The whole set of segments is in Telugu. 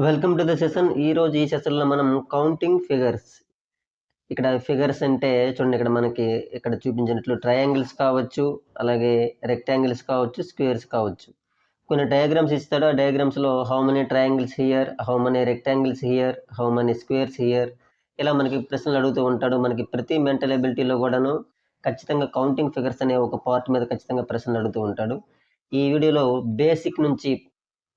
Welcome to the session. ఈ సెషన్లో మనం కౌంటింగ్ ఫిగర్స్. ఇక్కడ ఫిగర్స్ అంటే చూడండి, ఇక్కడ చూపించినట్లు ట్రయాంగిల్స్ కావచ్చు, అలాగే రెక్టాంగిల్స్ కావచ్చు, స్క్వేర్స్ కావచ్చు. కొన్ని డయాగ్రామ్స్ ఇస్తాడు. ఆ డయాగ్రామ్స్లో how many triangles here, how many rectangles here, how many squares here, ఇలా మనకి ప్రశ్నలు అడుగుతూ ఉంటాడు. మనకి ప్రతి మెంటల్ ఎబిలిటీలో కూడాను ఖచ్చితంగా కౌంటింగ్ ఫిగర్స్ అనే ఒక పార్ట్ మీద ఖచ్చితంగా ప్రశ్నలు అడుగుతూ ఉంటాడు. ఈ వీడియోలో బేసిక్ నుంచి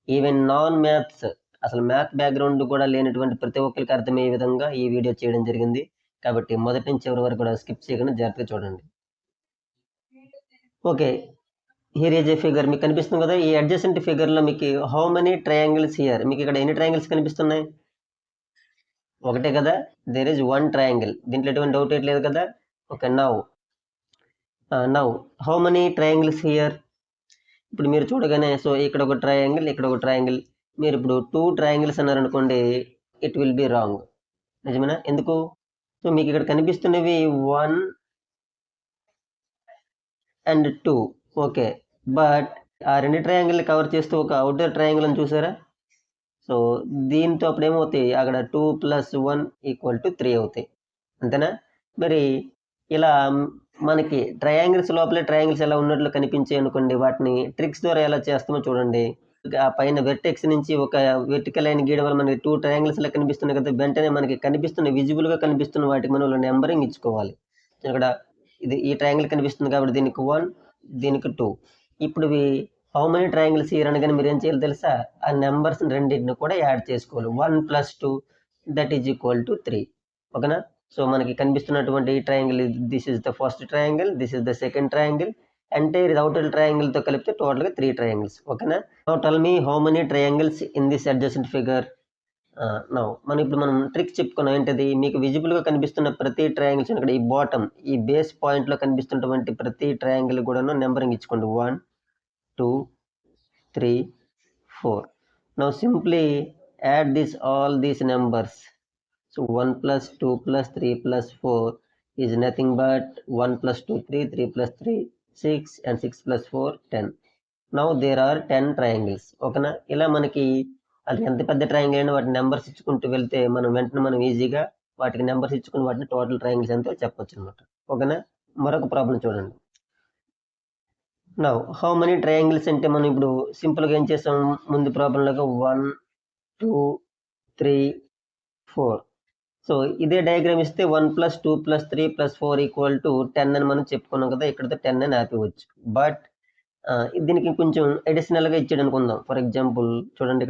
ఈవెన్ నాన్ మ్యాథ్స్, అసలు మ్యాథ్ బ్యాక్గ్రౌండ్ కూడా లేనటువంటి ప్రతి ఒక్కరికి అర్థమయ్యే విధంగా ఈ వీడియో చేయడం జరిగింది. కాబట్టి మొదటి నుంచి చివరి వరకు కూడా స్కిప్ చేయకుండా జాగ్రత్తగా చూడండి. Okay, here is a figure మీకు కనిపిస్తుంది కదా. ఈ అడ్జసెంట్ ఫిగర్లో మీకు హౌ మెనీ ట్రయాంగిల్స్ హియర్, మీకు ఇక్కడ ఎన్ని ట్రయాంగిల్స్ కనిపిస్తున్నాయి? ఒకటే కదా. దేర్ ఈజ్ వన్ ట్రయాంగిల్, దీంట్లో ఎటువంటి డౌట్ లేదు కదా. Okay, now how many triangles here. ఇప్పుడు మీరు చూడగానే సో ఇక్కడ ఒక ట్రయాంగిల్, ఇక్కడ ఒక ట్రయాంగిల్. మీరు ఇప్పుడు 2 ట్రయాంగిల్స్ అన్నారు అనుకోండి, ఇట్ విల్ బి రాంగ్. నిజమేనా? ఎందుకు? సో మీకు ఇక్కడ కనిపిస్తున్నవి 1 and 2. ఓకే, బట్ ఆ రెండు ట్రయాంగిల్ని కవర్ చేస్తూ ఒక అవుటర్ ట్రయాంగిల్ అని చూసారా? సో దీంతో అప్పుడు ఏమవుతాయి, అక్కడ 2 + 1 = 3 అవుతాయి. అంతేనా? మరి ఇలా మనకి ట్రయాంగిల్స్ లోపలే ట్రయాంగిల్స్ ఎలా ఉన్నట్లు కనిపించాయి అనుకోండి, వాటిని ట్రిక్స్ ద్వారా ఎలా చేస్తామో చూడండి. ఆ పైన వెర్టెక్స్ నుంచి ఒక వెర్టికల్ లైన్ గీయడం వల్ల మనకి 2 ట్రయాంగిల్స్ లా కనిపిస్తున్నాయి కదా. వెంటనే మనకి కనిపిస్తున్న విజిబుల్గా కనిపిస్తున్న వాటికి మనం నెంబరింగ్ ఇచ్చుకోవాలి. ఇక్కడ ఈ ట్రయాంగిల్ కనిపిస్తుంది కాబట్టి దీనికి 1, దీనికి 2. ఇప్పుడు హౌ మెనీ ట్రయాంగిల్స్ హియర్ అనగానే మీరు ఏం చేయాలి తెలుసా? ఆ నెంబర్స్ రెండింటిని కూడా యాడ్ చేసుకోవాలి. 1 + 2 = 3. ఓకేనా? సో మనకి కనిపిస్తున్నటువంటి ఈ triangle, this is the first triangle, this is the second triangle, entire outer triangle తో కలిపితే టోటల్గా 3 ట్రయాంగిల్స్. ఓకేనా? Now tell me how many triangles in this adjacent figure. ఇప్పుడు మనం ట్రిక్ చెప్పుకున్నాం. ఏంటది? మీకు విజిబుల్గా కనిపిస్తున్న ప్రతి ట్రయాంగిల్స్ ఇక్కడ ఈ బాటమ్, ఈ బేస్ పాయింట్లో కనిపిస్తున్నటువంటి ప్రతి ట్రయాంగిల్ కూడాను నెంబరింగ్ ఇచ్చుకోండి. 1, 2, 3, 4. Now simply add all these numbers. So 1 + 2 + 3 + 4 is nothing but 1 + 2 3, 3 + 3 6, and 6 + 4 10. Now there are 10 triangles. ఓకేనా? ఇలా మనకి అది ఎంత పెద్ద ట్రయాంగిల్ అయినా వాటి నెంబర్స్ ఇచ్చుకుంటూ వెళ్తే మనం ఈజీగా వాటికి నెంబర్స్ ఇచ్చుకుని వాటిని టోటల్ ట్రయాంగిల్స్ ఎంతో చెప్పొచ్చు అనమాట. ఓకేనా? మరొక ప్రాబ్లం చూడండి. నౌ హౌ మెనీ ట్రయాంగిల్స్ అంటే మనం ఇప్పుడు సింపుల్గా ఏం చేసాం, ముందు ప్రాబ్లంలో 1, 2, 3, 4. సో ఇదే డయాగ్రామ్ ఇస్తే 1 + 2 + 3 + 4 = 10 అని మనం చెప్పుకున్నాం కదా. ఇక్కడతో 10 అని ఆపివచ్చు. బట్ దీనికి కొంచెం అడిషనల్గా ఇచ్చాడు అనుకుందాం. ఫర్ ఎగ్జాంపుల్ చూడండి,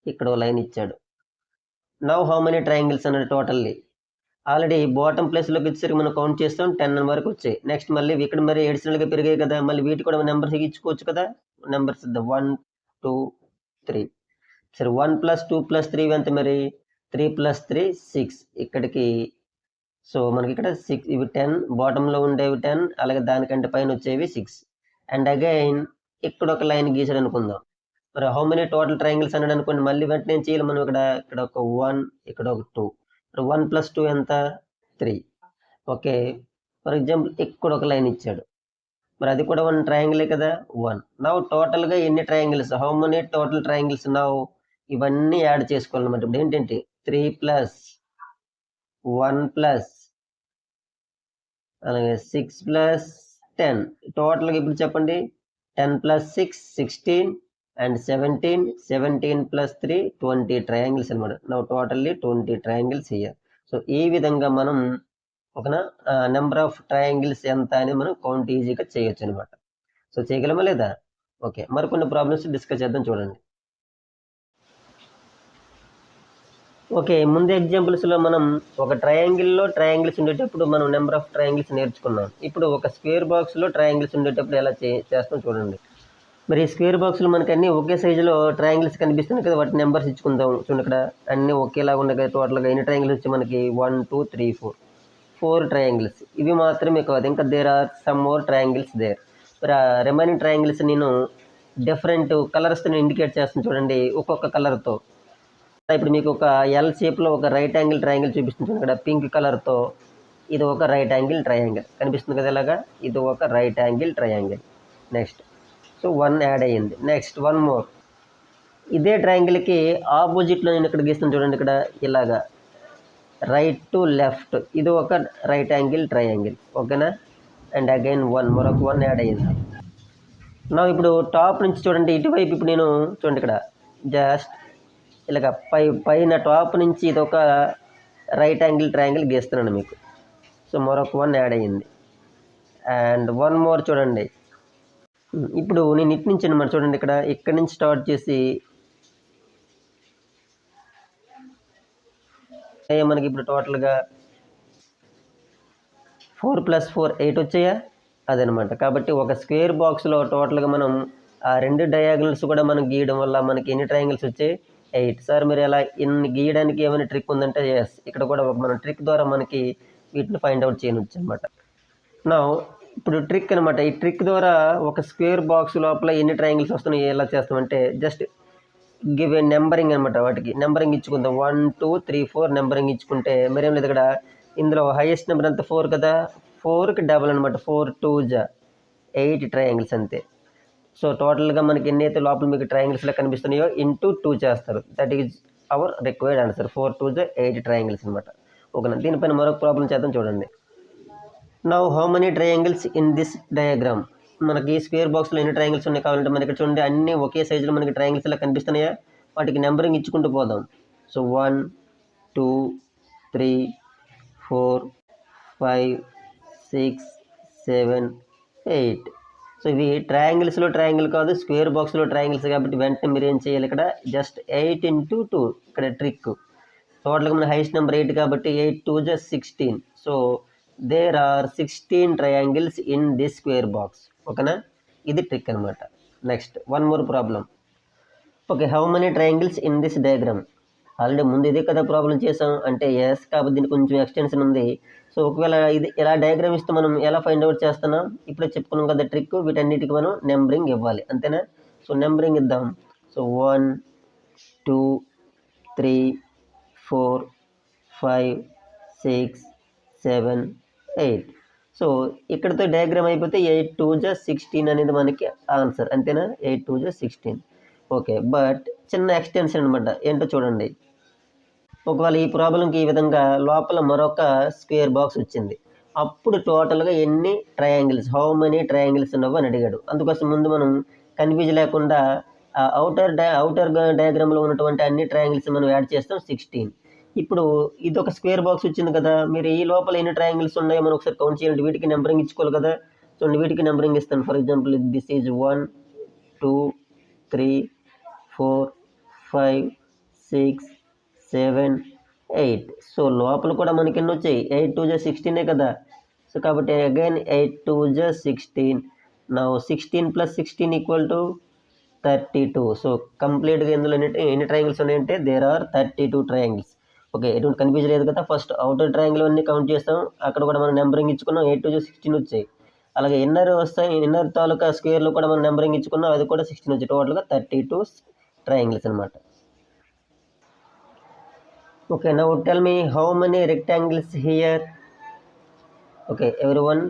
ఇక్కడ లైన్ ఇచ్చాడు. నౌ హౌ మెనీ ట్రయాంగిల్స్ అన్నాడు టోటల్లీ. ఆల్రెడీ బాటమ్ ప్లేస్లోకి వచ్చేసరికి మనం కౌంట్ చేస్తాం, 10 వరకు వచ్చాయి. నెక్స్ట్ మళ్ళీ ఇక్కడ మరి అడిషనల్గా పెరిగాయి కదా, మళ్ళీ వీటి కూడా నెంబర్స్ ఇచ్చుకోవచ్చు కదా. నెంబర్స్ 1, 2, 3. సరే 1 + 2 + 3 ఎంత మరి? 3 + 3 6. ఇక్కడికి సో మనకి ఇక్కడ 6, ఇవి 10, బాటంలో ఉండేవి 10, అలాగే దానికంటే పైన వచ్చేవి 6. అండ్ అగైన్ ఇక్కడ ఒక లైన్ గీసాడు అనుకుందాం. మరి హౌ మెనీ టోటల్ ట్రయాంగిల్స్ అన్నాడు అనుకోండి, మళ్ళీ వెంటనే ఏం చేయాలి మనం? ఇక్కడ ఒక 1, ఇక్కడ ఒక 2. 1 + 2 ఎంత? 3. ఓకే, ఫర్ ఎగ్జాంపుల్ ఇక్కడ ఒక లైన్ ఇచ్చాడు, మరి అది కూడా 1 ట్రయాంగిలే కదా. 1. నౌ టోటల్గా ఎన్ని triangles, how many total triangles? Now ఇవన్నీ యాడ్ చేసుకోవాలన్నమాట. ఇప్పుడు ఏంటంటే 3 + 1 + అలాగే 6 + 10. టోటల్గా ఇప్పుడు చెప్పండి, 10 + 6 16, అండ్ 17 + 3 20 ట్రయాంగిల్స్ అనమాట. Now totally 20 triangles here. So ఈ విధంగా మనం ఒక నెంబర్ ఆఫ్ ట్రయాంగిల్స్ ఎంత అని మనం కౌంట్ ఈజీగా చేయొచ్చు అనమాట. సో చేయగలమా లేదా? ఓకే, మరికొన్ని ప్రాబ్లమ్స్ డిస్కస్ చేద్దాం చూడండి. ఓకే, ముందు ఎగ్జాంపుల్స్లో మనం ఒక ట్రయాంగిల్లో ట్రయాంగిల్స్ ఉండేటప్పుడు మనం నెంబర్ ఆఫ్ ట్రయాంగిల్స్ నేర్చుకున్నాం. ఇప్పుడు ఒక స్క్వేర్ బాక్స్లో ట్రయాంగిల్స్ ఉండేటప్పుడు ఎలా చేస్తాం చూడండి. మరి స్క్వేర్ బాక్స్లో మనకి అన్ని ఒకే సైజులో ట్రయాంగిల్స్ కనిపిస్తున్నాయి కదా, వాటి నెంబర్స్ ఇచ్చుకుందాం. చూడండి, ఇక్కడ అన్నీ ఒకేలాగా ఉన్నాయి కదా. టోటల్గా ఎన్ని ట్రయాంగిల్స్ వచ్చి మనకి 1, 2, 3, 4 ట్రయాంగిల్స్. ఇవి మాత్రమే కాదు, ఇంకా there are some more triangles there. మరి ఆ రిమైనింగ్ ట్రయాంగిల్స్ నేను డిఫరెంట్ కలర్స్తో ఇండికేట్ చేస్తాను చూడండి, ఒక్కొక్క కలర్తో. ఇప్పుడు మీకు ఒక ఎల్ షేప్లో ఒక రైట్ యాంగిల్ ట్రయాంగిల్ చూపిస్తుంది ఇక్కడ పింక్ కలర్తో. ఇది ఒక రైట్ యాంగిల్ ట్రయాంగిల్ కనిపిస్తుంది కదా ఇలాగా. ఇది ఒక right angle triangle. Next so 1 add అయ్యింది. Next 1 more. ఇదే ట్రయాంగిల్కి ఆపోజిట్లో నేను ఇక్కడ గీస్తాను చూడండి, ఇక్కడ ఇలాగా రైట్ టు లెఫ్ట్, ఇది ఒక రైట్ యాంగిల్ ట్రయాంగిల్. ఓకేనా? అండ్ అగైన్ మరొక 1 యాడ్ అయ్యింది. నా ఇప్పుడు టాప్ నుంచి చూడండి, ఇటువైపు ఇప్పుడు నేను చూడండి ఇక్కడ జస్ట్ ఇలాగ పైన టాప్ నుంచి ఇది ఒక రైట్ యాంగిల్ ట్రయాంగిల్ గీస్తున్నాను మీకు. సో మరొక 1 యాడ్ అయ్యింది. అండ్ 1 మోర్ చూడండి. ఇప్పుడు నేను ఇటు నుంచి అనమాట చూడండి, ఇక్కడ నుంచి స్టార్ట్ చేసి మనకి ఇప్పుడు టోటల్గా 4 + 4 8 వచ్చాయా, అదనమాట. కాబట్టి ఒక స్క్వేర్ బాక్స్లో టోటల్గా మనం ఆ 2 డయాగనల్స్ కూడా మనం గీయడం వల్ల మనకి ఎన్ని ట్రయాంగిల్స్ వచ్చాయి? 8. సార్ మీరు ఎలా ఇన్ని గీయడానికి ఏమైనా ట్రిక్ ఉందంటే ఎస్, ఇక్కడ కూడా మన ట్రిక్ ద్వారా మనకి వీటిని ఫైండ్ అవుట్ చేయవచ్చు అనమాట. నా ఇప్పుడు ట్రిక్ అనమాట. ఈ ట్రిక్ ద్వారా ఒక స్క్వేర్ బాక్స్ లోపల ఎన్ని ట్రయాంగిల్స్ వస్తున్నాయి ఎలా చేస్తామంటే జస్ట్ గివ్ ఏ నెంబరింగ్ అనమాట. వాటికి నెంబరింగ్ ఇచ్చుకుందాం. 1 2 3 4 నెంబరింగ్ ఇచ్చుకుంటే మరేం లేదు, ఇక్కడ ఇందులో హైయెస్ట్ నెంబర్ అంతా 4 కదా, 4కి డబల్ అనమాట. 4 2 8 ట్రయాంగిల్స్ అంతే. సో టోటల్గా మనకి ఎన్నైతే లోపల మీకు ట్రయాంగిల్స్లో కనిపిస్తున్నాయో ఇంటూ 2 చేస్తారు. That is our required answer. 4 2 8 triangles అనమాట. ఓకేనా? దీనిపైన మరొక ప్రాబ్లం చేద్దాం చూడండి. Now how many triangles in this diagram? మనకి స్క్వేర్ బాక్స్లో ఎన్ని ట్రయాంగిల్స్ ఉన్నాయి కావాలంటే మనకి ఇక్కడ చూడండి, అన్నీ ఒకే సైజులో మనకి ట్రయాంగిల్స్ ఇలా కనిపిస్తున్నాయా, వాటికి నెంబరింగ్ ఇచ్చుకుంటూ పోదాం. సో 1 2 3 4 5 6 7 8. సో ఇవి ట్రయాంగిల్స్లో ట్రయాంగిల్ కాదు, స్క్వేర్ బాక్స్లో ట్రయాంగిల్స్ కాబట్టి వెంటనే మీరు ఏం చేయాలి, ఇక్కడ జస్ట్ 8 × 2 ఇక్కడ ట్రిక్. టోటల్గా మన హైయెస్ట్ నెంబర్ 8 కాబట్టి 8 2 16. So there are 16 triangles in this square box. ఓకేనా? ఇది ట్రిక్ అనమాట. Next 1 more problem. Okay, how many triangles in this diagram? Already ముందు ఇదే కదా ప్రాబ్లం చేసాం అంటే ఎస్, కాబట్టి దీనికి కొంచెం ఎక్స్టెన్షన్ ఉంది. సో ఒకవేళ ఇది ఎలా డయాగ్రామ్ ఇస్తే మనం ఎలా ఫైండ్ అవుట్ చేస్తున్నాం, ఇప్పుడే చెప్పుకున్నాం కదా ట్రిక్. వీటన్నిటికి మనం నెంబరింగ్ ఇవ్వాలి, అంతేనా? సో నెంబరింగ్ ఇద్దాం. సో 1 2 3 4 5 6 7 8. సో ఇక్కడతో డయాగ్రామ్ అయిపోతే 8 2 16 అనేది మనకి ఆన్సర్, అంతేనా? 8 2 16. ఓకే, బట్ చిన్న ఎక్స్టెన్షన్ అనమాట. ఏంటో చూడండి. ఒకవేళ ఈ ప్రాబ్లంకి ఈ విధంగా లోపల మరొక స్క్వేర్ బాక్స్ వచ్చింది, అప్పుడు టోటల్గా ఎన్ని ట్రయాంగిల్స్, హౌ మెనీ ట్రయాంగిల్స్ ఉన్నావు అని అడిగాడు. అందుకోసం ముందు మనం కన్ఫ్యూజ్ లేకుండా అవుటర్ డయాగ్రామ్లో ఉన్నటువంటి అన్ని ట్రయాంగిల్స్ మనం యాడ్ చేస్తాం 16. ఇప్పుడు ఇది ఒక స్క్వేర్ బాక్స్ వచ్చింది కదా, మీరు ఈ లోపల ఎన్ని ట్రయాంగిల్స్ ఉన్నాయో మనం ఒకసారి కౌంట్ చేయాలి. వీటికి నెంబరింగ్ ఇచ్చుకోవాలి కదా. సో వీటికి నెంబరింగ్ ఇస్తాను. For example this is 1 2 3 4 5 6 7 8. So లోపల కూడా మనకి ఎన్ని వచ్చాయి? 8 2 16 కదా. సో కాబట్టి అగైన్ 8 2 16. నా 16 + 16 = 32. సో కంప్లీట్గా ఇందులో ఎన్ని ట్రయాంగిల్స్ ఉన్నాయంటే దేర్ ఆర్ 32 ట్రయాంగిల్స్. ఓకే, ఎటువంటి కన్ఫ్యూజన్ లేదు కదా. ఫస్ట్ అవుటర్ ట్రయాంగిల్ అన్నీ కౌంట్ చేస్తాం, అక్కడ కూడా మనం నెంబరింగ్ ఇచ్చుకున్నాం. 8 2 16 వచ్చాయి. అలాగే ఇన్నర్ వస్తాయి, ఇన్నర్ తాలూకా స్క్వేర్లో కూడా మనం నెంబరింగ్ ఇచ్చుకున్నాం, అది కూడా 16 వచ్చాయి. టోటల్గా 32 ట్రయాంగిల్స్ అనమాట. Okay, now tell me how many rectangles here? Okay, everyone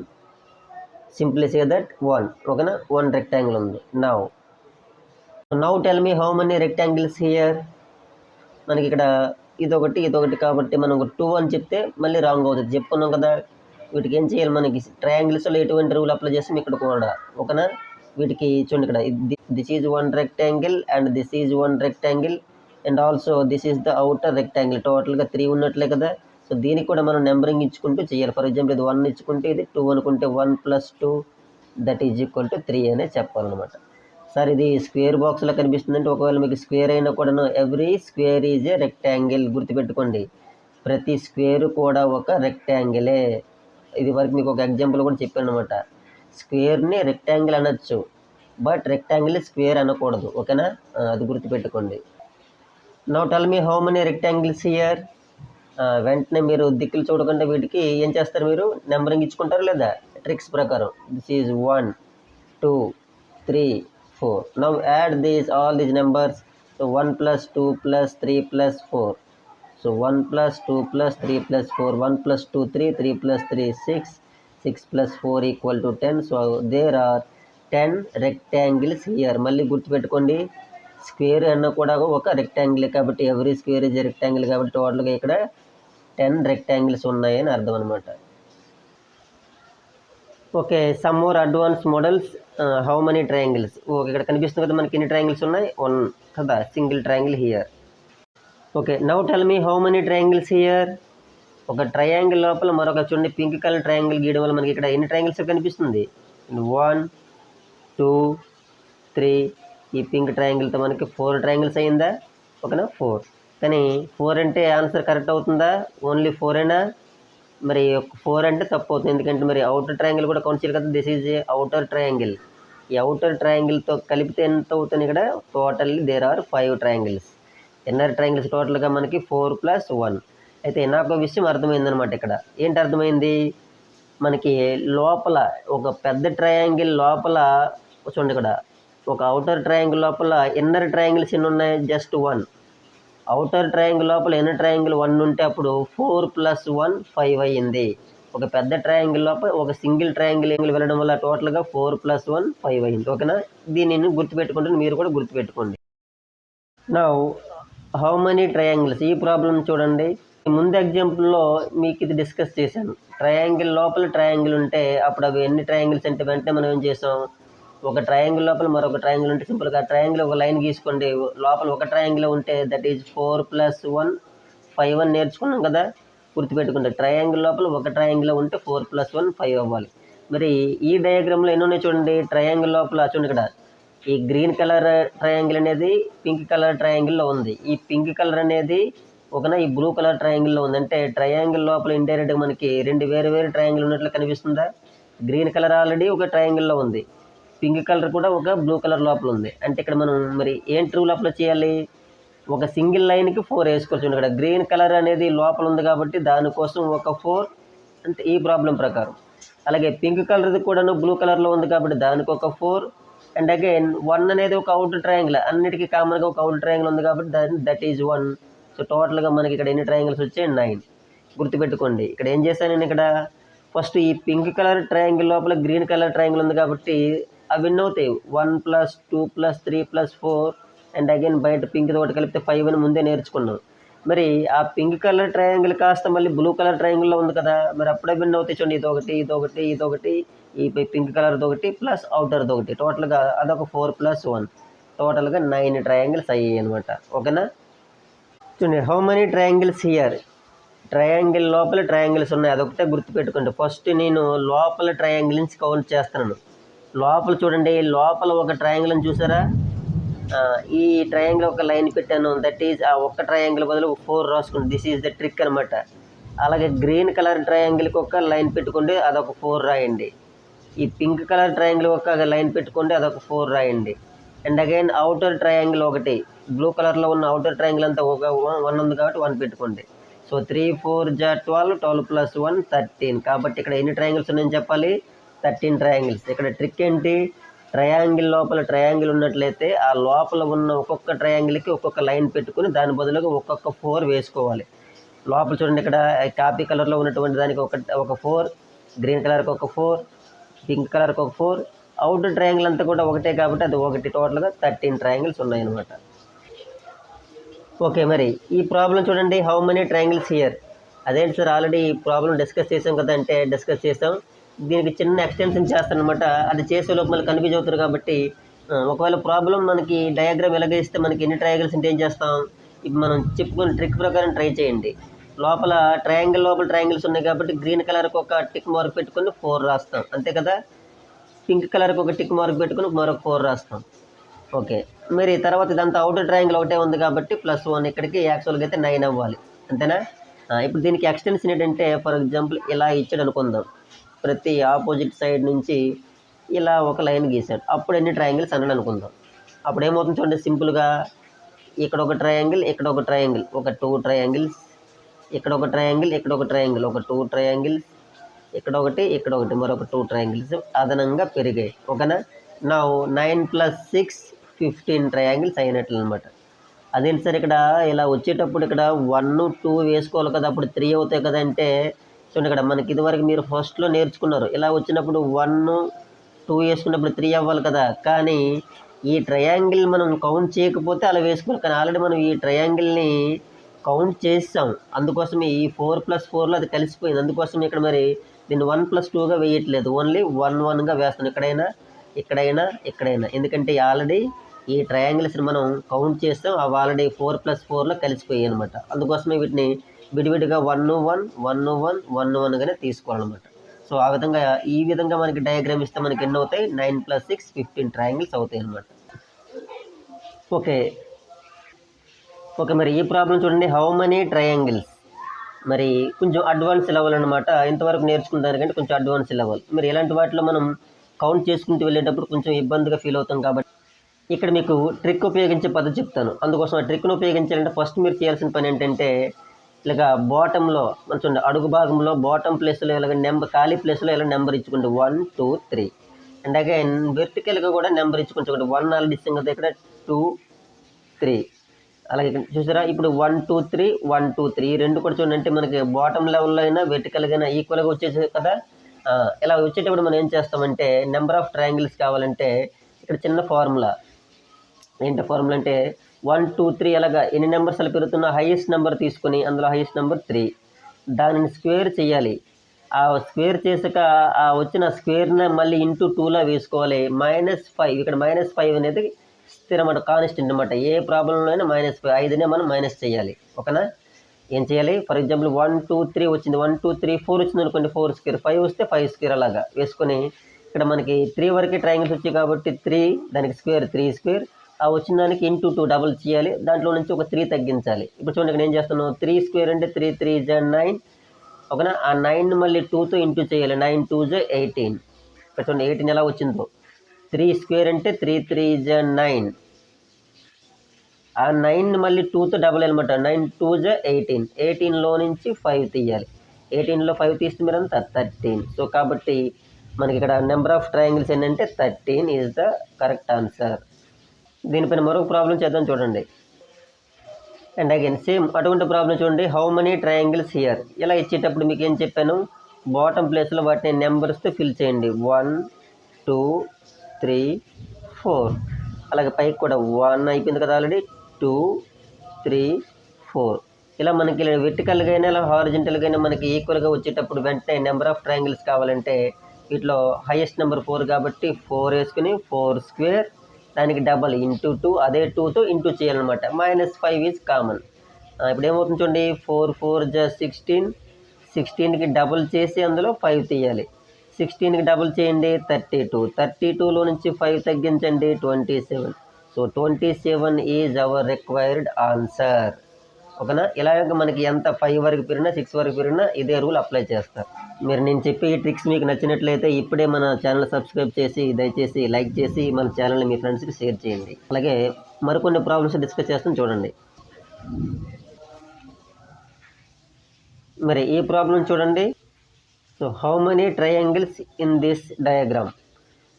simply say that 1. ఓకేనా? 1 రెక్టాంగిల్ ఉంది. Now tell me how many rectangles here? మనకి ఇక్కడ ఇదొకటి కాబట్టి మనం 2 అని చెప్తే మళ్ళీ రాంగ్ అవుతుంది, చెప్పుకున్నాం కదా. వీటికి ఏం చేయాలి, మనకి ట్రయాంగిల్స్లో ఎటువంటి రూల్ అప్లై చేస్తాం ఇక్కడ కూడా. ఓకేనా? వీటికి చూడండి, ఇక్కడ this is 1 rectangle and this is 1 rectangle and also this is the outer rectangle. టోటల్గా 3 ఉన్నట్లే కదా. సో దీనికి కూడా మనం నెంబరింగ్ ఇచ్చుకుంటూ చేయాలి. ఫర్ ఎగ్జాంపుల్ ఇది 1 ఇచ్చుకుంటే ఇది 2 అనుకుంటే 1 + 2 = 3 అనే చెప్పాలన్నమాట. సార్ ఇది స్క్వేర్ బాక్స్లో కనిపిస్తుందంటే ఒకవేళ మీకు స్క్వేర్ అయినా కూడాను every square is a rectangle. గుర్తుపెట్టుకోండి, ప్రతి స్క్వేర్ కూడా ఒక రెక్టాంగిలే. ఇది వరకు మీకు ఒక ఎగ్జాంపుల్ కూడా చెప్పాను అనమాట. స్క్వేర్ని రెక్టాంగిల్ అనొచ్చు, బట్ రెక్టాంగిల్ స్క్వేర్ అనకూడదు. ఓకేనా? అది గుర్తుపెట్టుకోండి. Now tell me how many rectangles here? వెంటనే మీరు దిక్కులు చూడకుండా వీటికి ఏం చేస్తారు, మీరు నెంబరింగ్ ఇచ్చుకుంటారు లేదా ట్రిక్స్ ప్రకారం. This is 1 2 3 4. Now add all these numbers. So 1 + 2 + 3 + 4. So 1 + 2 + 3 + 4. 1 + 2 3, 3 + 3 6, 6 + 4 = 10. So there are 10 rectangles here. మళ్ళీ గుర్తుపెట్టుకోండి, స్క్వేర్ అన్న కూడా ఒక రెక్టాంగిల్ కాబట్టి ఎవ్రీ స్క్వేర్ ఇస్ రెక్టాంగిల్ కాబట్టి టోటల్గా ఇక్కడ 10 రెక్టాంగిల్స్ ఉన్నాయని అర్థం అనమాట. Okay, some more advance models. How many triangles? Okay, ఇక్కడ కనిపిస్తుంది కదా మనకి ఎన్ని ట్రయాంగిల్స్ ఉన్నాయి, 1 కదా, single triangle here. Okay, now tell me how many triangles here. ఒక ట్రయాంగిల్ లోపల మరొక చూడండి పింక్ కలర్ ట్రయాంగిల్ గీయడం వల్ల మనకి ఇక్కడ ఎన్ని ట్రయాంగిల్స్ కనిపిస్తుంది, 1 2 3. ఈ పింక్ ట్రయాంగిల్తో మనకి 4 ట్రయాంగిల్స్ అయిందా, ఓకేనా, 4. కానీ 4 అంటే ఆన్సర్ కరెక్ట్ అవుతుందా, ఓన్లీ 4 అయినా? మరి 4 అంటే తప్పు అవుతుంది, ఎందుకంటే మరి అవుటర్ ట్రయాంగిల్ కూడా కౌంట్ చేయాలి కదా. This is a outer triangle. ఈ అవుటర్ ట్రయాంగిల్తో కలిపితే ఎంత అవుతుంది, ఇక్కడ totally there are 5 triangles. Inner triangles టోటల్గా మనకి 4 + 1. అయితే నాకు విషయం అర్థమైందనమాట. ఇక్కడ ఏంటి అర్థమైంది, మనకి లోపల ఒక పెద్ద ట్రయాంగిల్ లోపల చూడండి, ఇక్కడ ఒక అవుటర్ ట్రయాంగిల్ లోపల ఇన్నర్ ట్రయాంగిల్స్ ఎన్ని ఉన్నాయి, జస్ట్ 1. అవుటర్ ట్రయాంగిల్ లోపల ఇన్నర్ ట్రయాంగిల్ 1 ఉంటే అప్పుడు 4 + 1 5 అయ్యింది. ఒక పెద్ద ట్రయాంగిల్ లోపల ఒక సింగిల్ ట్రయాంగిల్ వెళ్ళడం వల్ల టోటల్గా 4 + 1 5 అయింది. ఓకేనా, దీనిని గుర్తుపెట్టుకుంటే మీరు కూడా గుర్తుపెట్టుకోండి. నౌ హౌ మెనీ ట్రయాంగిల్స్, ఈ ప్రాబ్లం చూడండి. ముందు ఎగ్జాంపుల్లో మీకు ఇది డిస్కస్ చేశాను. ట్రయాంగిల్ లోపల ట్రయాంగిల్ ఉంటే అప్పుడు అవి ఎన్ని ట్రయాంగిల్స్ అంటే వెంటనే మనం ఏం చేసాం, ఒక ట్రయాంగిల్ లోపల మరొక ట్రయాంగిల్ ఉంటే సింపుల్గా ట్రయాంగిల్ ఒక లైన్ గీసుకోండి, లోపల ఒక ట్రయాంగిల్ ఉంటే దట్ ఈజ్ 4 + 1 5 అని నేర్చుకున్నాం కదా, గుర్తుపెట్టుకుంటే ట్రయాంగిల్ లోపల ఒక ట్రయాంగిల్ ఉంటే 4 + 1 5 అవ్వాలి. మరి ఈ డయాగ్రామ్లో ఎన్ని ఉన్నాయి చూడండి, ట్రయాంగిల్ లోపల చూడండి, ఇక్కడ ఈ గ్రీన్ కలర్ ట్రయాంగిల్ అనేది పింక్ కలర్ ట్రయాంగిల్లో ఉంది, ఈ పింక్ కలర్ అనేది ఒకనా ఈ బ్లూ కలర్ ట్రయాంగిల్లో ఉంది. అంటే ట్రయాంగిల్ లోపల ఇండైరెక్ట్గా మనకి 2 వేరు ట్రయాంగిల్ ఉన్నట్లు కనిపిస్తుందా. గ్రీన్ కలర్ ఆల్రెడీ ఒక ట్రయాంగిల్లో ఉంది, పింక్ కలర్ కూడా ఒక బ్లూ కలర్ లోపల ఉంది. అంటే ఇక్కడ మనం మరి ఏం ట్రూ లోపల చేయాలి, ఒక సింగిల్ లైన్కి 4 వేసుకోవచ్చు. ఇక్కడ గ్రీన్ కలర్ అనేది లోపల ఉంది కాబట్టి దానికోసం ఒక 4 అంటే ఈ ప్రాబ్లం ప్రకారం. అలాగే పింక్ కలర్ది కూడా బ్లూ కలర్లో ఉంది కాబట్టి దానికి ఒక 4. అండ్ అగైన్ 1 అనేది ఒక అవుటర్ ట్రయాంగిల్, అన్నిటికీ కామన్గా ఒక అవుటర్ ట్రయాంగిల్ ఉంది కాబట్టి దట్ ఈజ్ 1. సో టోటల్గా మనకి ఇక్కడ ఎన్ని ట్రయాంగిల్స్ వచ్చాయి, 9. గుర్తుపెట్టుకోండి, ఇక్కడ ఏం చేశాను నేను, ఇక్కడ ఫస్ట్ ఈ పింక్ కలర్ ట్రయాంగిల్ లోపల గ్రీన్ కలర్ ట్రయాంగిల్ ఉంది కాబట్టి అవి ఎన్ని అవుతాయి, 1 + 2 + 3 + 4. అండ్ అగైన్ బయట పింక్ తోటి కలిపితే 5 అని ముందే నేర్చుకున్నాం. మరి ఆ పింక్ కలర్ ట్రయాంగిల్ కాస్త మళ్ళీ బ్లూ కలర్ ట్రయాంగిల్లో ఉంది కదా, మరి అప్పుడే విన్ అవుతాయి చూడండి, ఇదొకటి ఈ పింక్ కలర్ది ఒకటి ప్లస్ అవుటర్ది ఒకటి, టోటల్గా అదొక 4 + 1, టోటల్గా 9 ట్రయాంగిల్స్ అయ్యాయి అనమాట. ఓకేనా, చూడండి how many triangles here. Triangle లోపల ట్రయాంగిల్స్ ఉన్నాయి, అదొకటే గుర్తుపెట్టుకోండి. ఫస్ట్ నేను లోపల ట్రయాంగిల్ నుంచి కౌంట్ చేస్తున్నాను. లోపల చూడండి, లోపల ఒక ట్రయాంగిల్ అని చూసారా, ఈ ట్రయాంగిల్ ఒక లైన్ పెట్టాను, దట్ ఈజ్ ఆ ఒక్క ట్రయాంగిల్ బదులు 4 రాసుకోండి, దిస్ ఈజ్ ద ట్రిక్ అనమాట. అలాగే గ్రీన్ కలర్ ట్రయాంగిల్కి ఒక లైన్ పెట్టుకోండి, అదొక 4 రాయండి. ఈ పింక్ కలర్ ట్రయాంగిల్ ఒక లైన్ పెట్టుకోండి, అదొక 4 రాయండి. అండ్ అగైన్ అవుటర్ ట్రయాంగిల్ ఒకటి, బ్లూ కలర్లో ఉన్న అవుటర్ ట్రయాంగిల్ అంతా ఒక 1 ఉంది కాబట్టి 1 పెట్టుకోండి. సో 3 4 12, 12 + 1 13. కాబట్టి ఇక్కడ ఎన్ని ట్రయాంగిల్స్ ఉన్నాయని చెప్పాలి, 13 ట్రయాంగిల్స్. ఇక్కడ ట్రిక్ ఏంటి, ట్రయాంగిల్ లోపల ట్రయాంగిల్ ఉన్నట్లయితే ఆ లోపల ఉన్న ఒక్కొక్క ట్రయాంగిల్కి ఒక్కొక్క లైన్ పెట్టుకుని దాని బదులుగా ఒక్కొక్క 4 వేసుకోవాలి. లోపల చూడండి, ఇక్కడ కాపీ కలర్లో ఉన్నటువంటి దానికి ఒక 4, గ్రీన్ కలర్కి ఒక 4, పింక్ కలర్కి ఒక 4, అవుటర్ ట్రయాంగిల్ అంతా కూడా ఒకటే కాబట్టి అది ఒకటి, టోటల్గా 13 ట్రయాంగిల్స్ ఉన్నాయన్నమాట. ఓకే, మరి ఈ ప్రాబ్లం చూడండి, హౌ మెనీ ట్రయాంగిల్స్ హియర్. అదేంటి సార్, ఆల్రెడీ ఈ ప్రాబ్లం డిస్కస్ చేసాం కదా అంటే డిస్కస్ చేసాం, దీనికి చిన్న ఎక్స్టెన్షన్ చేస్తానమాట. అది చేసే లోపు మళ్ళీ కన్ఫ్యూజ్ అవుతారు కాబట్టి ఒకవేళ ప్రాబ్లం మనకి డయాగ్రామ్ ఎలాగ ఇస్తే మనకి ఎన్ని ట్రయాంగిల్స్ అంటే ఏం చేస్తాం, ఇప్పుడు మనం చెప్పుకున్న ట్రిక్ ప్రకారం ట్రై చేయండి. లోపల ట్రయాంగిల్స్ ఉన్నాయి కాబట్టి గ్రీన్ కలర్కి ఒక టిక్ మార్క్ పెట్టుకొని 4 రాస్తాం, అంతే కదా. పింక్ కలర్కి ఒక టిక్ మార్క్ పెట్టుకుని మరొక 4 రాస్తాం. ఓకే, మరి తర్వాత ఇదంతా అవుటర్ ట్రయాంగిల్ ఒకటే ఉంది కాబట్టి +1 ఇక్కడికి యాక్చువల్గా అయితే 9 అవ్వాలి, అంతేనా. ఇప్పుడు దీనికి ఎక్స్టెన్షన్ ఏంటంటే, ఫర్ ఎగ్జాంపుల్ ఇలా ఇచ్చాడు అనుకుందాం, ప్రతి ఆపోజిట్ సైడ్ నుంచి ఇలా ఒక లైన్ గీసాడు, అప్పుడు ఎన్ని ట్రయాంగిల్స్ అన్నాడు అనుకుందాం. అప్పుడు ఏమవుతుంది చూడండి, సింపుల్గా ఇక్కడ ఒక ట్రయాంగిల్, ఇక్కడ ఒక ట్రయాంగిల్, ఒక 2 ట్రయాంగిల్స్, ఇక్కడ ఒక ట్రయాంగిల్, ఇక్కడ ఒక ట్రయాంగిల్, ఒక 2 ట్రయాంగిల్స్, ఇక్కడ ఒకటి మరొక 2 ట్రయాంగిల్స్ అదనంగా పెరిగాయి. ఓకేనా, నా 9 + 6 15 ట్రయాంగిల్స్ అయినట్లు అనమాట. అదేంటి సార్, ఇక్కడ ఇలా వచ్చేటప్పుడు ఇక్కడ 1 2 వేసుకోవాలి కదా, అప్పుడు 3 అవుతాయి కదా అంటే చూడండి, ఇక్కడ మనకి ఇదివరకు మీరు ఫస్ట్లో నేర్చుకున్నారు, ఇలా వచ్చినప్పుడు 1 2 వేసుకున్నప్పుడు 3 అవ్వాలి కదా. కానీ ఈ ట్రయాంగిల్ మనం కౌంట్ చేయకపోతే అలా వేసుకోవాలి, కానీ ఆల్రెడీ మనం ఈ ట్రయాంగిల్ని కౌంట్ చేసాం, అందుకోసమే ఈ 4+4లో అది కలిసిపోయింది. అందుకోసం ఇక్కడ మరి దీన్ని 1+2గా వేయట్లేదు, ఓన్లీ 1 1గా వేస్తాను, ఇక్కడైనా. ఎందుకంటే ఆల్రెడీ ఈ ట్రయాంగిల్స్ని మనం కౌంట్ చేస్తాం, అవి ఆల్రెడీ 4+4లో కలిసిపోయాయి అనమాట. అందుకోసమే వీటిని విడివిడిగా 1 1 1 1 1 1గానే తీసుకోవాలన్నమాట. సో ఈ విధంగా మనకి డయాగ్రామ్ ఇస్తే మనకి ఎన్ని అవుతాయి, 9 + 6 15 ట్రయాంగిల్స్ అవుతాయి అనమాట. ఓకే మరి ఈ ప్రాబ్లం చూడండి, హౌ మెనీ ట్రయాంగిల్స్. మరి కొంచెం అడ్వాన్స్ లెవెల్ అనమాట, ఇంతవరకు నేర్చుకున్న దానికంటే కొంచెం అడ్వాన్స్ లెవెల్. మరి ఇలాంటి వాటిలో మనం కౌంట్ చేసుకుంటూ వెళ్ళేటప్పుడు కొంచెం ఇబ్బందిగా ఫీల్ అవుతాం కాబట్టి ఇక్కడ మీకు ట్రిక్ ఉపయోగించే పద్ధతి చెప్తాను. అందుకోసం ఆ ట్రిక్ను ఉపయోగించాలంటే ఫస్ట్ మీరు చేయాల్సిన పని ఏంటంటే, ఇలాగ బాటంలో చూడండి, అడుగు భాగంలో బాటం ప్లేస్లో ఇలాగ ఖాళీ ప్లేస్లో ఇలా నెంబర్ ఇచ్చుకోండి, 1 2 3. అండ్ అగైన్ వెర్టికల్గా కూడా నెంబర్ ఇచ్చుకుంటే 1 ఆల్రెడీ ఇస్తాం కదా, ఇక్కడ 2 3. అలాగే చూసారా, ఇప్పుడు 1 2 3 1 2 3 ఈ రెండు కూడా చూడండి, అంటే మనకి బాటమ్ లెవెల్లో అయినా వెర్టికల్గా అయినా ఈక్వల్గా వచ్చేసి కదా. ఇలా వచ్చేటప్పుడు మనం ఏం చేస్తామంటే, నెంబర్ ఆఫ్ ట్రయాంగిల్స్ కావాలంటే ఇక్కడ చిన్న ఫార్ములా, ఏంటి ఫార్ములా అంటే 1 2 3 అలాగా ఎన్ని నెంబర్స్ అలా పెరుగుతున్నా హైయెస్ట్ నెంబర్ తీసుకొని అందులో హైయెస్ట్ నెంబర్ 3, దానిని స్క్వేర్ చేయాలి. ఆ స్క్వేర్ చేసాక ఆ వచ్చిన స్క్వేర్ని మళ్ళీ ఇంటూ 2లా వేసుకోవాలి. -5, ఇక్కడ -5 అనేది స్థిరమాట, కాన్స్టెంట్ అనమాట. ఏ ప్రాబ్లంలో అయినా -5, 5నే మనం మైనస్ చేయాలి. ఓకేనా, ఏం చేయాలి, ఫర్ ఎగ్జాంపుల్ 1 2 3 వచ్చింది, 1 2 3 4 వచ్చింది అనుకోండి, 4 స్క్వేర్, 5 వస్తే 5 స్క్వేర్ అలాగా వేసుకొని, ఇక్కడ మనకి 3 వరకే ట్రయాంగిల్స్ వచ్చాయి కాబట్టి 3, దానికి స్క్వేర్ 3 స్క్వేర్, ఆ వచ్చిన దానికి ఇంటూ 2 డబుల్ చేయాలి, దాంట్లో నుంచి ఒక 3 తగ్గించాలి. ఇప్పుడు చూడండి ఇక్కడ ఏం చేస్తున్నాం, 3 స్క్వేర్ అంటే 3 3 9. ఓకేనా, ఆ 9 మళ్ళీ 2తో ఇంటూ చేయాలి, 9 2 18. ఇక్కడ చూడండి 18 ఎలా వచ్చిందో, 3 స్క్వేర్ అంటే 3 3 9. ఆ 9 మళ్ళీ 2తో డబుల్ అనమాట, 9 2 18. 18లో నుంచి 5 తీయాలి, 18లో 5 తీస్తే మీరు అంతా 13. సో కాబట్టి మనకి ఇక్కడ నెంబర్ ఆఫ్ ట్రయాంగిల్స్ ఏంటంటే 13 ఈజ్ ద కరెక్ట్ ఆన్సర్. దీనిపైన మరొక ప్రాబ్లం చేద్దాం చూడండి. అండ్ అగైన్ సేమ్ అటువంటి ప్రాబ్లం చూడండి, హౌ మెనీ ట్రయాంగిల్స్ హియర్. ఇలా ఇచ్చేటప్పుడు మీకు ఏం చెప్పాను, బాటమ్ ప్లేస్లో వాటిని నెంబర్స్తో ఫిల్ చేయండి, 1 2 3 4. అలాగే పైకి కూడా 1 అయిపోయింది కదా ఆల్రెడీ, 2 3 4. ఇలా మనకి ఇలా వెర్టికల్గా అయినా ఇలా హారిజెంటల్గా అయినా మనకి ఈక్వల్గా వచ్చేటప్పుడు వెంటనే నెంబర్ ఆఫ్ ట్రయాంగిల్స్ కావాలంటే వీటిలో హైయెస్ట్ నెంబర్ 4 కాబట్టి 4 వేసుకుని 4 స్క్వేర్, దానికి డబల్ ఇంటూ 2, అదే 2తో ఇంటూ చేయాలన్నమాట. -5 ఈజ్ కామన్. ఇప్పుడు ఏమవుతుంది చూడండి, 4 4 16, 16కి డబుల్ చేసి అందులో 5 తీయాలి, 16కి డబుల్ చేయండి 32, 32లో నుంచి 5 తగ్గించండి 27. So 27 is our required answer. ఓకేనా, ఇలాగ మనకి ఎంత 5 వరకు పెరిగినా 6 వరకు పెరిగినా ఇదే రూల్ అప్లై చేస్తారు. మీరు నేను చెప్పే ఈ ట్రిక్స్ మీకు నచ్చినట్లయితే ఇప్పుడే మన ఛానల్ సబ్స్క్రైబ్ చేసి దయచేసి లైక్ చేసి మన ఛానల్ని మీ ఫ్రెండ్స్కి షేర్ చేయండి. అలాగే మరికొన్ని ప్రాబ్లమ్స్ డిస్కస్ చేస్తాం చూడండి. మరి ఈ ప్రాబ్లం చూడండి, so how many triangles in this diagram.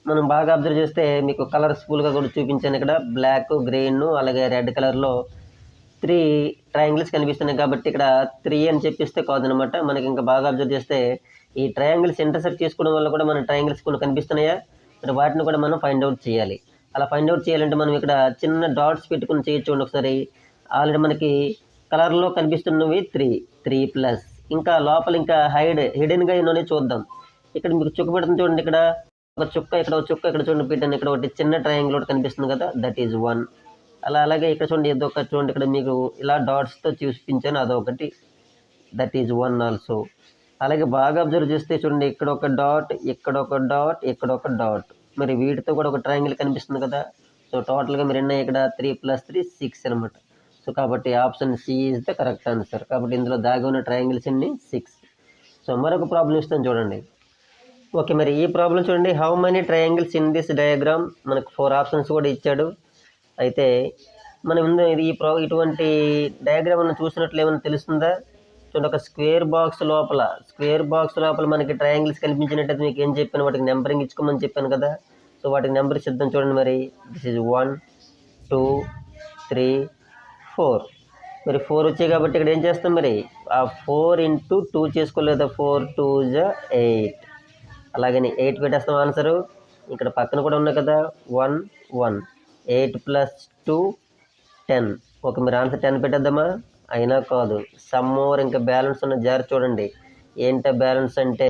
మనం బాగా అబ్జర్వ్ చేస్తే మీకు కలర్ఫుల్గా కూడా చూపించాను, ఇక్కడ బ్లాక్ గ్రీన్ అలాగే రెడ్ కలర్లో 3 ట్రయాంగిల్స్ కనిపిస్తున్నాయి కాబట్టి ఇక్కడ 3 అని చెప్పిస్తే కాదనమాట. మనకి ఇంకా బాగా అబ్జర్వ్ చేస్తే ఈ ట్రయాంగిల్స్ ఇంటర్సెక్ట్ చేసుకోవడం వల్ల కూడా మన ట్రయాంగిల్స్ కొన్ని కనిపిస్తున్నాయా, మరి వాటిని కూడా మనం ఫైండ్ అవుట్ చేయాలి. అలా ఫైండ్ అవుట్ చేయాలంటే మనం ఇక్కడ చిన్న డాట్స్ పెట్టుకుని చేయొచ్చు. ఒకసారి ఆల్రెడీ మనకి కలర్లో కనిపిస్తున్నవి 3+, ఇంకా లోపల ఇంకా హిడెన్గా ఎన్నోనే చూద్దాం. ఇక్కడ మీకు చుక్క పెడుతుంది చూడండి, ఇక్కడ ఒక చుక్క, ఇక్కడ ఒక చుక్క, ఇక్కడ చూడండి పెట్టాను, ఇక్కడ ఒకటి చిన్న ట్రయాంగిల్ ఒకటి కనిపిస్తుంది కదా, దట్ ఈజ్ 1. అలాగే ఇక్కడ చూడండి ఇదొక చూడండి, ఇక్కడ మీకు ఇలా డాట్స్తో చూపించాను, అదొకటి, దట్ ఈజ్ 1 ఆల్సో. అలాగే బాగా అబ్జర్వ్ చేస్తే చూడండి, ఇక్కడ ఒక డాట్, ఇక్కడ ఒక డాట్, ఇక్కడ ఒక డాట్, మరి వీటితో కూడా ఒక ట్రయాంగిల్ కనిపిస్తుంది కదా. సో టోటల్గా మీరు ఎన్న ఇక్కడ 3 + 3 6 అనమాట. సో కాబట్టి option C is the correct answer. కాబట్టి ఇందులో దాగి ఉన్న ట్రయాంగిల్స్ ఎన్ని 6. సో మరొక ప్రాబ్లం ఇస్తాను చూడండి. ఓకే, మరి ఈ ప్రాబ్లం చూడండి, how many triangles in this diagram. మనకు 4 ఆప్షన్స్ కూడా ఇచ్చాడు. అయితే మనం ఇటువంటి డయాగ్రామ్ మనం చూసినట్లు ఏమైనా తెలుస్తుందా చూడండి, ఒక స్క్వేర్ బాక్స్ లోపల మనకి ట్రయాంగిల్స్ కనిపించినట్టయితే మీకు ఏం చెప్పాను, వాటికి నెంబరింగ్ ఇచ్చుకోమని చెప్పాను కదా. సో వాటికి నెంబర్ ఇద్దాం చూడండి. మరి దిస్ ఈజ్ 1 2 3 4. మరి 4 వచ్చాయి కాబట్టి ఇక్కడ ఏం చేస్తాం, మరి ఆ 4 × 2 చేసుకోలేదా, 4 2 8. అలాగని 8 పెట్టేస్తాం ఆన్సరు. ఇక్కడ పక్కన కూడా ఉన్నాయి కదా 1 1. 8 + 2 10. ఓకే, మీరు ఆన్సర్ 10 పెట్టేద్దామా? అయినా కాదు, సమ్ మోర్ ఇంకా బ్యాలెన్స్ ఉన్న జార్ చూడండి. ఏంటో బ్యాలెన్స్ అంటే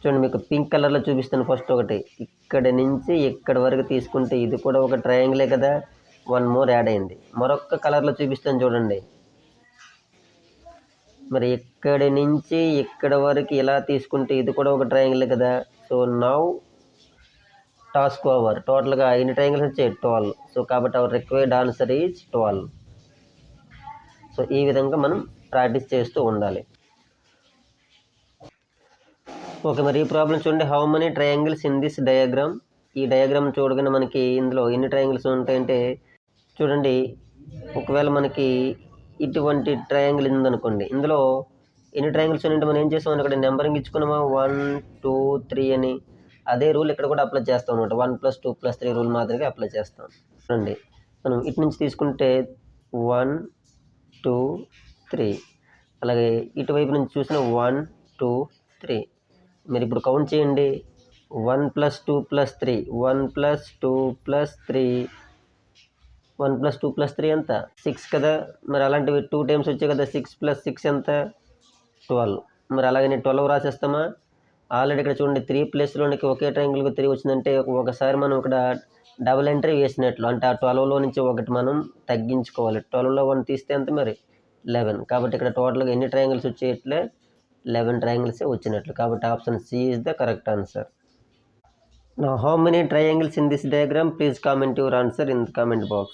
చూడండి, మీకు పింక్ కలర్లో చూపిస్తాను. ఫస్ట్ ఒకటి ఇక్కడ నుంచి ఇక్కడ వరకు తీసుకుంటే ఇది కూడా ఒక ట్రయాంగిలే కదా, 1 మోర్ యాడ్ అయింది. మరొక కలర్లో చూపిస్తాను చూడండి. మరి ఇక్కడి నుంచి ఇక్కడ వరకు ఇలా తీసుకుంటే ఇది కూడా ఒక ట్రయాంగిల్ కదా. So now task over. టోటల్గా ఎన్ని ట్రయాంగిల్స్ వచ్చాయి? 12. సో కాబట్టి hour required answer is 12. So ఈ విధంగా మనం ప్రాక్టీస్ చేస్తూ ఉండాలి. ఓకే, మరి ఈ ప్రాబ్లం చూడండి. How many triangles in this diagram? ఈ డయాగ్రామ్ చూడగానే మనకి ఇందులో ఎన్ని ట్రయాంగిల్స్ ఉంటాయంటే చూడండి, ఒకవేళ మనకి ఇటువంటి ట్రయాంగిల్ ఉందనుకోండి, ఇందులో ఎన్ని ట్రయాంగిల్స్ ఉన్నాయంటే మనం ఏం చేస్తాం, ఇక్కడ నెంబరింగ్ ఇచ్చుకున్నామా 1 2 3 అని. అదే రూల్ ఇక్కడ కూడా అప్లై చేస్తాం అనమాట. 1 + 2 + 3 రూల్ మాదిరిగా అప్లై చేస్తాం. చూడండి, మనం ఇటు నుంచి తీసుకుంటే 1 2 3, అలాగే ఇటువైపు నుంచి చూసిన 1 2 3. మీరు ఇప్పుడు కౌంట్ చేయండి. 1 + 2 + 3, 1 + 2 + 3, 1 + 2 + 3 ఎంత? 6 కదా. మరి అలాంటివి 2 టైమ్స్ వచ్చాయి కదా. 6 + 6 ఎంత? 12. మరి అలాగే నేను 12 రాసేస్తామా? ఆల్రెడీ ఇక్కడ చూడండి 3 ప్లేస్లోనికి ఒకే ట్రయాంగిల్కి 3 వచ్చిందంటే ఒకసారి మనం ఇక్కడ డబుల్ ఎంట్రీ వేసినట్లు. అంటే ఆ 12లో నుంచి ఒకటి మనం తగ్గించుకోవాలి. 12లో 1 తీస్తే ఎంత మరి? 11. కాబట్టి ఇక్కడ టోటల్గా ఎన్ని ట్రయాంగిల్స్ వచ్చేట్లే? 11 ట్రయాంగిల్సే వచ్చినట్లు. కాబట్టి option C is the correct answer. Now how many triangles in this diagram? Please comment your answer in the comment box.